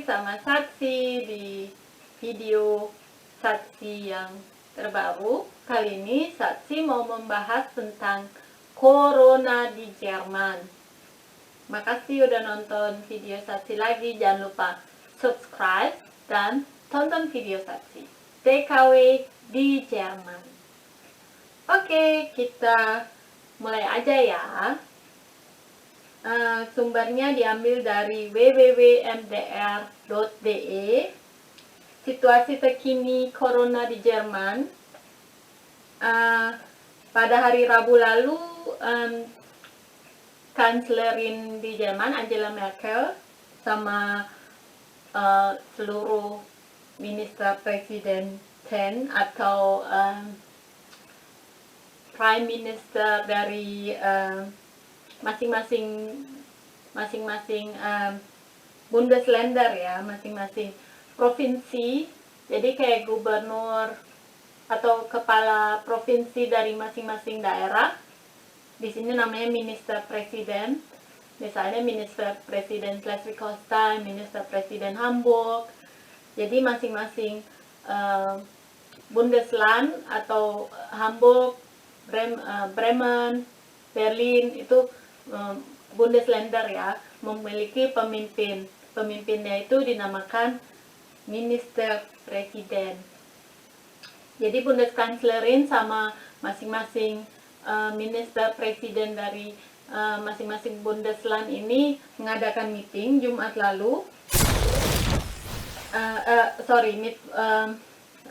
sama Satsi di video Satsi yang terbaru. Kali ini Satsi mau membahas tentang Corona di Jerman. Makasih udah nonton video Satsi lagi. Jangan lupa subscribe dan tonton video Satsi. TKW di Jerman. Oke, kita mulai aja ya. Sumbernya diambil dari www.mdr.de. Situasi terkini Corona di Jerman. Pada hari Rabu lalu, Kanselerin di Jerman Angela Merkel sama seluruh minister presiden atau prime minister dari masing-masing Bundesländer ya, masing-masing provinsi. Jadi kayak gubernur atau kepala provinsi dari masing-masing daerah. Di sini namanya minister presiden. Misalnya minister presiden Schleswig-Holstein, minister presiden Hamburg. Jadi masing-masing Bundesland atau Hamburg, Bremen, Berlin itu Bundesländer ya, memiliki pemimpin. Pemimpinnya itu dinamakan minister presiden. Jadi Bundeskanzlerin sama masing-masing minister presiden dari masing-masing Bundesland ini mengadakan meeting Jumat lalu.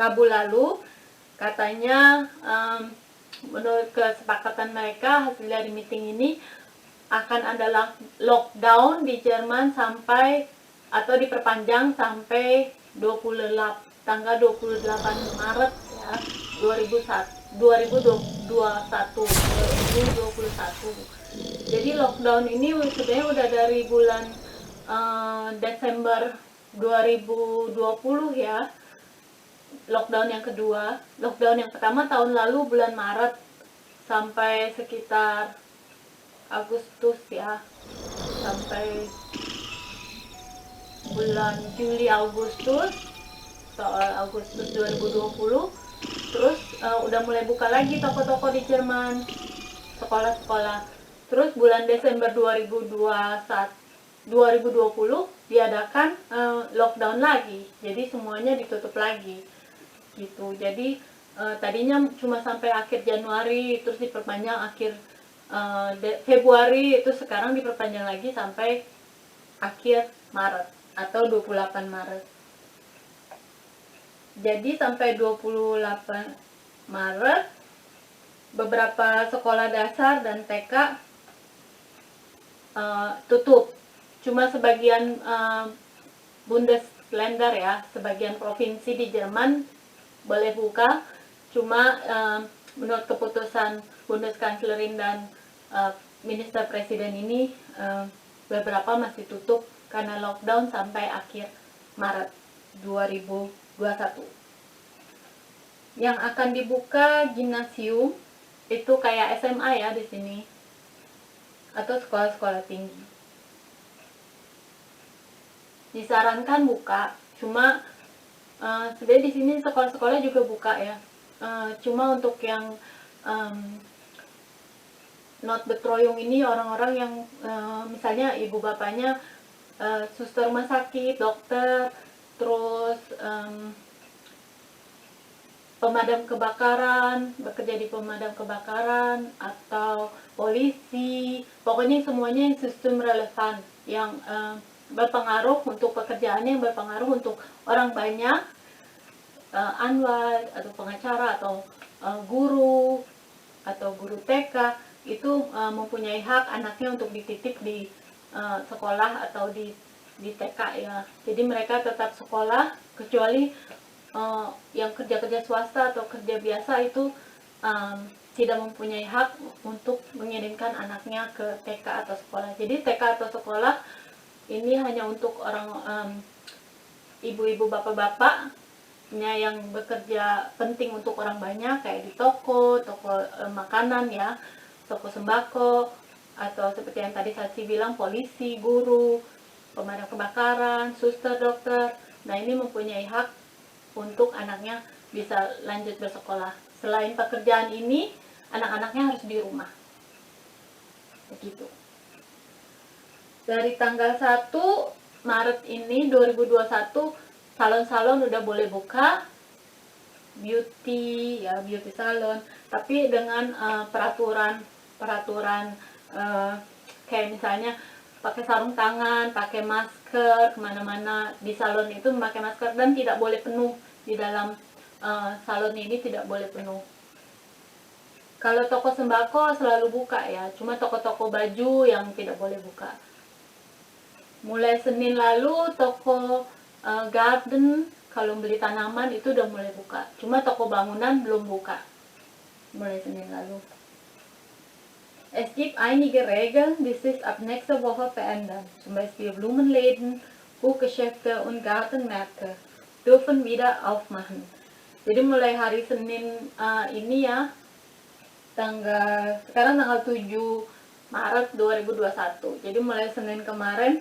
Rabu lalu, katanya menurut kesepakatan mereka, hasil dari meeting ini akan adalah lockdown di Jerman sampai atau diperpanjang sampai tanggal 28 Maret ya, 2021. Jadi lockdown ini sebenarnya udah dari bulan Desember 2020 ya. Lockdown yang kedua. Lockdown yang pertama tahun lalu bulan Maret sampai sekitar Agustus ya, sampai bulan Juli Agustus 2020. Terus udah mulai buka lagi toko-toko di Jerman, sekolah-sekolah. Terus bulan Desember 2020 diadakan lockdown lagi, jadi semuanya ditutup lagi gitu. Jadi tadinya cuma sampai akhir Januari, terus diperpanjang akhir Februari, itu sekarang diperpanjang lagi sampai akhir Maret atau 28 Maret. Jadi sampai 28 Maret beberapa sekolah dasar dan TK tutup. Cuma sebagian Bundesländer ya, sebagian provinsi di Jerman boleh buka. Cuma menurut keputusan Bundeskanzlerin dan minister presiden ini, beberapa masih tutup karena lockdown sampai akhir Maret 2021. Yang akan dibuka gimnasium itu kayak SMA ya di sini, atau sekolah-sekolah tinggi. Disarankan buka, cuma sebenarnya di sini sekolah-sekolah juga buka ya. Cuma untuk yang not betroyong ini, orang-orang yang misalnya ibu bapaknya suster rumah sakit, dokter, terus pemadam kebakaran, bekerja di pemadam kebakaran, atau polisi, pokoknya semuanya yang sistem relevan, yang berpengaruh untuk pekerjaannya, yang berpengaruh untuk orang banyak, anwar atau pengacara atau guru atau guru TK itu mempunyai hak anaknya untuk dititip di sekolah atau di TK ya. Jadi mereka tetap sekolah, kecuali yang kerja-kerja swasta atau kerja biasa itu tidak mempunyai hak untuk mengirimkan anaknya ke TK atau sekolah. Jadi TK atau sekolah ini hanya untuk orang ibu-ibu, bapak-bapaknya yang bekerja penting untuk orang banyak, kayak di toko makanan ya, toko sembako, atau seperti yang tadi Satsi bilang, polisi, guru, pemadam kebakaran, suster, dokter. Nah, ini mempunyai hak untuk anaknya bisa lanjut bersekolah. Selain pekerjaan ini, anak-anaknya harus di rumah. Begitu. Dari tanggal 1 Maret ini 2021, salon-salon udah boleh buka, beauty salon, tapi dengan peraturan kayak misalnya pakai sarung tangan, pakai masker kemana-mana. Di salon itu memakai masker dan tidak boleh penuh di dalam salon ini, tidak boleh penuh. Kalau toko sembako selalu buka ya, cuma toko-toko baju yang tidak boleh buka. Mulai Senin lalu toko garden, kalau beli tanaman itu udah mulai buka, cuma toko bangunan belum buka mulai Senin lalu. Es gibt einige Regeln, die sich ab nächster Woche verändern. Zum Beispiel Blumenläden, Buchgeschäfte und Gartenmärkte dürfen wieder aufmachen. Jadi mulai hari Senin ini ya, sekarang tanggal 7 Maret 2021. Jadi mulai Senin kemarin,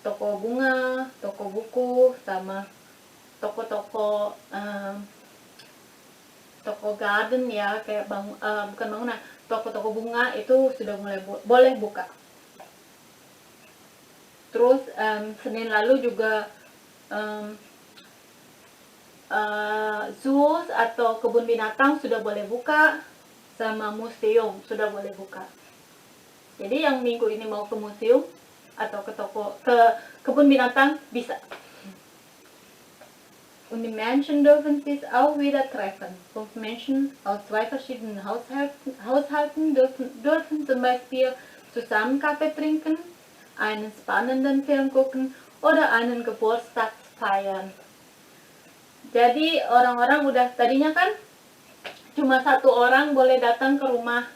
toko bunga, toko buku, sama toko-toko toko garden ya, kayak bukan bangunan, toko-toko bunga itu sudah mulai boleh buka. Terus Senin lalu juga zoos atau kebun binatang sudah boleh buka, sama museum sudah boleh buka. Jadi yang minggu ini mau ke museum atau ke kebun binatang bisa. Und die Menschen dürfen sich auch wieder treffen. 5 Menschen aus 2 verschiedenen Haushalten dürfen zum Beispiel zusammen Kaffee trinken, einen spannenden Film gucken oder einen Geburtstag feiern. Jadi orang-orang udah, tadinya kan cuma 1 orang boleh datang ke rumah,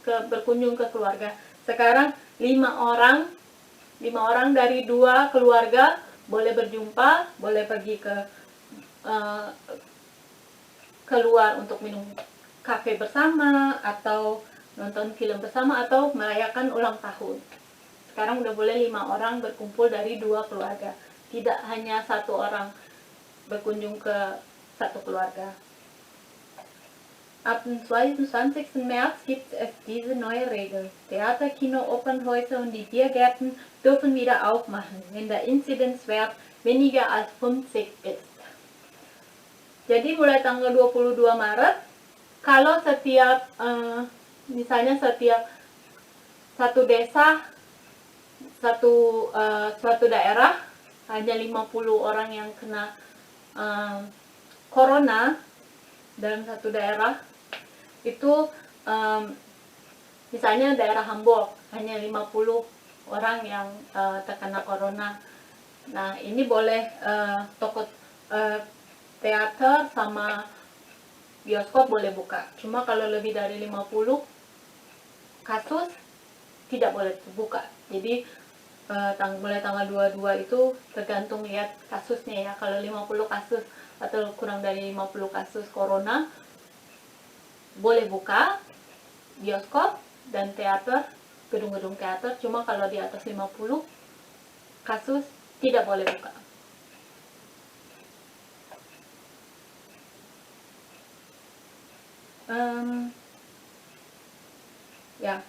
berkunjung ke keluarga. Sekarang 5 orang dari 2 keluarga boleh berjumpa, boleh pergi keluar untuk minum kafe bersama, atau nonton film bersama, atau merayakan ulang tahun. Sekarang udah boleh 5 orang berkumpul dari 2 keluarga, tidak hanya 1 orang berkunjung ke 1 keluarga. Ab dem 22. März gibt es diese neue Regel. Theater, Kino, Opernhäuser und die Biergärten dürfen wieder aufmachen, wenn der Inzidenzwert weniger als 50 ist. Jadi mulai tanggal 22 Maret, kalau misalnya setiap satu desa, suatu daerah hanya 50 orang yang kena corona dalam satu daerah, itu misalnya daerah Hamburg hanya 50 orang yang terkena corona. Nah, ini boleh toko teater sama bioskop boleh buka. Cuma kalau lebih dari 50 kasus tidak boleh buka. Jadi mulai tanggal 22 itu tergantung lihat kasusnya ya. Kalau 50 kasus atau kurang dari 50 kasus corona boleh buka bioskop dan teater, gedung-gedung teater. Cuma kalau di atas 50 kasus tidak boleh buka. Ja,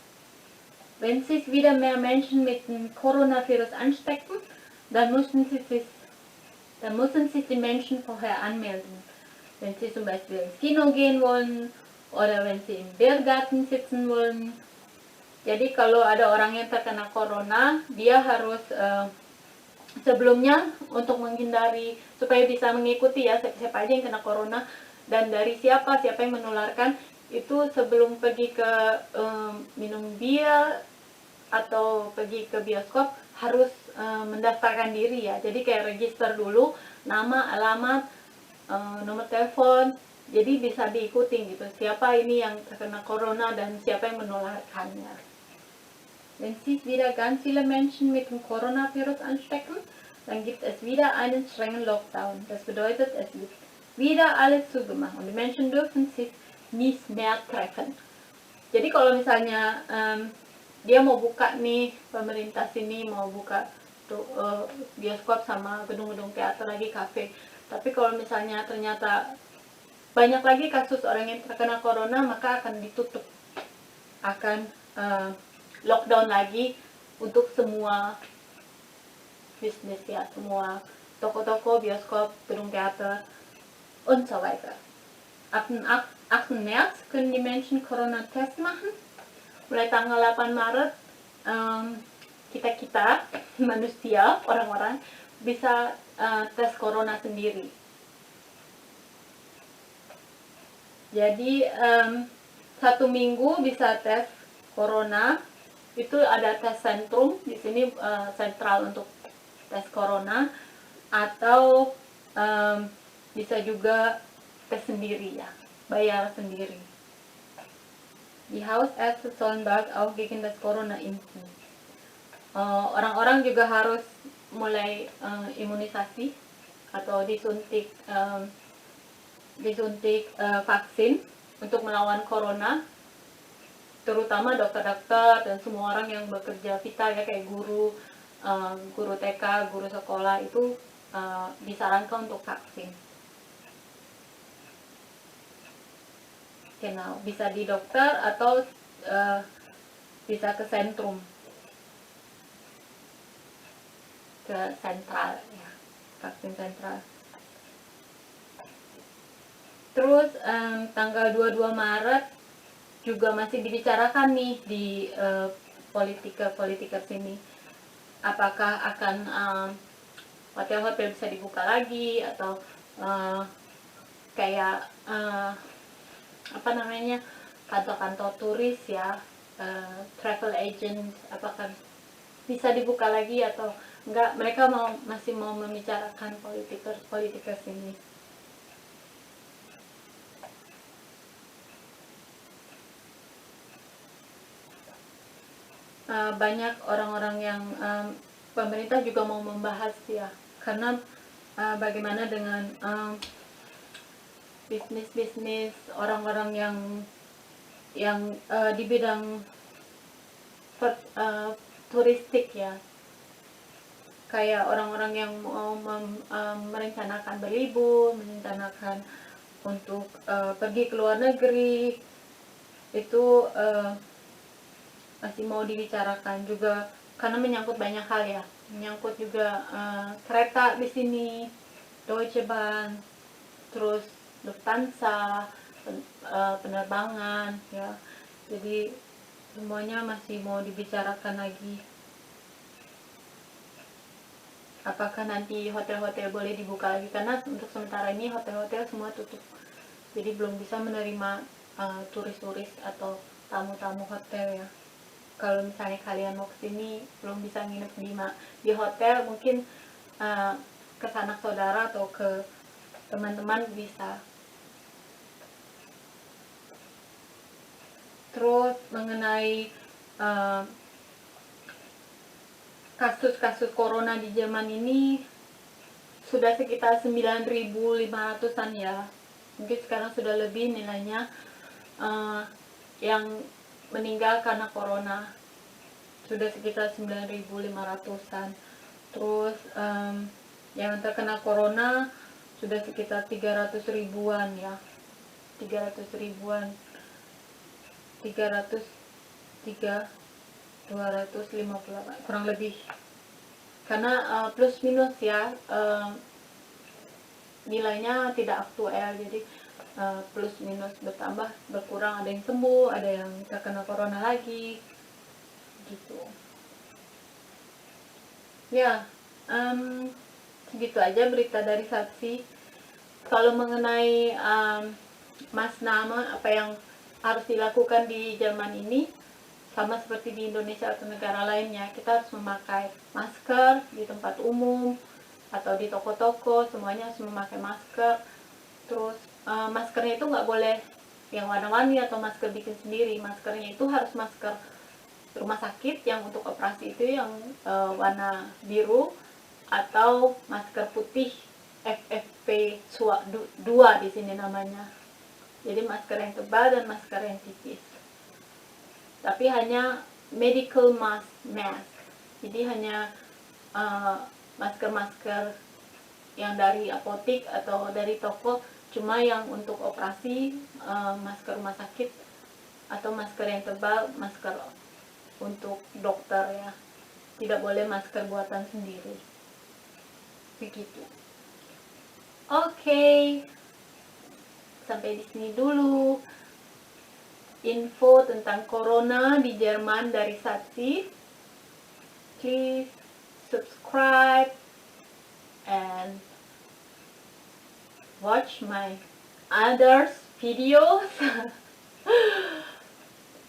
wenn sich wieder mehr Menschen mit dem Coronavirus anstecken, dann müssen sich die Menschen vorher anmelden. Wenn sie zum Beispiel ins Kino gehen wollen oder wenn sie im Biergarten sitzen wollen. Jadi kalau ada orang yang terkena corona, dia harus sebelumnya, untuk menghindari supaya bisa mengikuti ya siapa aja yang kena corona dan dari siapa yang menularkan, itu sebelum pergi ke minum bir atau pergi ke bioskop harus mendaftarkan diri ya. Jadi kayak register dulu nama, alamat, nomor telepon, jadi bisa diikuti gitu siapa ini yang terkena corona dan siapa yang menularkannya. Wenn sich wieder ganz viele Menschen mit dem Coronavirus anstecken, dann gibt es wieder einen strengen Lockdown. Das bedeutet, es wird wieder alles zugemacht und die Menschen dürfen sich nicht mehr treffen. Jadi kalau misalnya dia mau buka nih, pemerintah sini mau buka untuk bioskop sama gedung-gedung teater lagi, kafe. Tapi kalau misalnya ternyata banyak lagi kasus orang yang terkena corona, maka akan ditutup, akan lockdown lagi untuk semua bisnis ya, semua toko-toko, bioskop, gedung teater, und so weiter. Ab dem 8. März können die Menschen Corona-Test machen. Mulai tanggal 8 Maret kita manusia, orang-orang bisa tes corona sendiri. Jadi 1 minggu bisa tes corona. Itu ada tes sentrum di sini, sentral untuk tes corona, atau bisa juga tes sendiri ya, bayar sendiri. Die Hausärzte sollen bald auch gegen das Corona impfen. Orang-orang juga harus mulai imunisasi atau disuntik vaksin untuk melawan corona, terutama dokter-dokter dan semua orang yang bekerja vital ya, kayak guru TK, guru sekolah itu disarankan untuk vaksin. Genau, bisa di dokter atau bisa ke sentrum, ke sentral ya, vaksin sentral. Terus tanggal 22 Maret juga masih dibicarakan nih di politika sini, apakah akan hotel-hotel bisa dibuka lagi, atau kayak apa namanya, kantor-kantor turis ya, travel agent, apakah bisa dibuka lagi atau enggak. Mereka masih mau membicarakan politikers ini. Banyak orang-orang yang pemerintah juga mau membahas ya, karena bagaimana dengan bisnis orang-orang yang di bidang turistik ya, kayak orang-orang yang mau merencanakan berlibur, merencanakan untuk pergi ke luar negeri, itu masih mau dibicarakan juga, karena menyangkut banyak hal ya, menyangkut juga kereta di sini, Deutsche Bahn, terus Lufthansa, penerbangan ya. Jadi semuanya masih mau dibicarakan lagi. Apakah nanti hotel-hotel boleh dibuka lagi, karena untuk sementara ini hotel-hotel semua tutup, jadi belum bisa menerima turis-turis atau tamu-tamu hotel ya. Kalau misalnya kalian mau kesini belum bisa nginep di hotel, mungkin ke sanak saudara atau ke teman-teman bisa. Terus mengenai kasus-kasus corona di Jerman ini sudah sekitar 9.500-an ya, mungkin sekarang sudah lebih nilainya, yang meninggal karena corona sudah sekitar 9.500-an. Terus yang terkena corona sudah sekitar 300 ribuan ya, 300 ribuan, 258 kurang lebih, karena plus minus ya, nilainya tidak aktual, jadi plus minus bertambah berkurang, ada yang sembuh, ada yang terkena corona lagi gitu ya. Segitu aja berita dari saksi. Kalau mengenai Maßnahmen, apa yang harus dilakukan di Jerman ini, sama seperti di Indonesia atau negara lainnya, kita harus memakai masker di tempat umum atau di toko-toko, semuanya harus memakai masker. Terus maskernya itu nggak boleh yang warna-warni atau masker bikin sendiri. Maskernya itu harus masker rumah sakit yang untuk operasi itu yang warna biru, atau masker putih FFP2 di sini namanya. Jadi masker yang tebal dan masker yang tipis. Tapi hanya medical mask. Jadi hanya masker-masker yang dari apotik atau dari toko, cuma yang untuk operasi, masker rumah sakit atau masker yang tebal, masker untuk dokter ya, tidak boleh masker buatan sendiri, begitu. Oke, sampai di sini dulu info tentang corona di Jerman dari Satsi. Please subscribe and watch my others videos.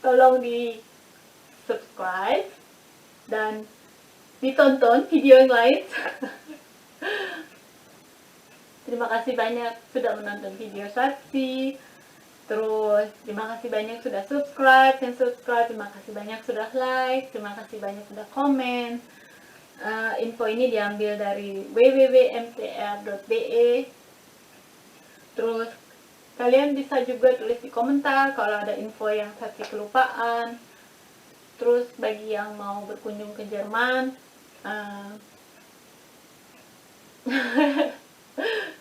Tolong di subscribe dan ditonton video yang lain. Terima kasih banyak sudah menonton video Satsi. Terus terima kasih banyak sudah subscribe. Terima kasih banyak sudah like. Terima kasih banyak sudah komen. Info ini diambil dari www.mtr.be. Terus kalian bisa juga tulis di komentar kalau ada info yang Satsi kelupaan. Terus bagi yang mau berkunjung ke Jerman,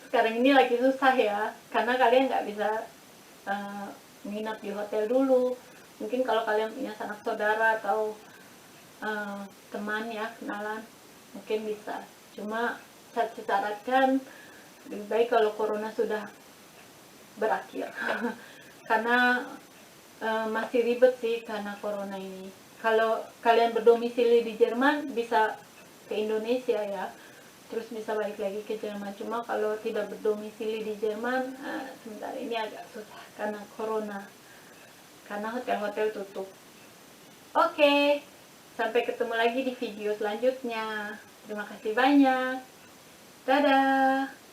sekarang ini lagi susah ya, karena kalian nggak bisa menginap di hotel dulu. Mungkin kalau kalian punya sanak saudara atau teman ya, kenalan, mungkin bisa. Cuma saya sarankan lebih baik kalau corona sudah berakhir. Karena masih ribet sih karena corona ini. Kalau kalian berdomisili di Jerman bisa ke Indonesia ya, terus bisa balik lagi ke Jerman. Cuma kalau tidak berdomisili di Jerman, sebentar ini agak susah karena corona, karena hotel-hotel tutup. Oke, sampai ketemu lagi di video selanjutnya. Terima kasih banyak. Dadah.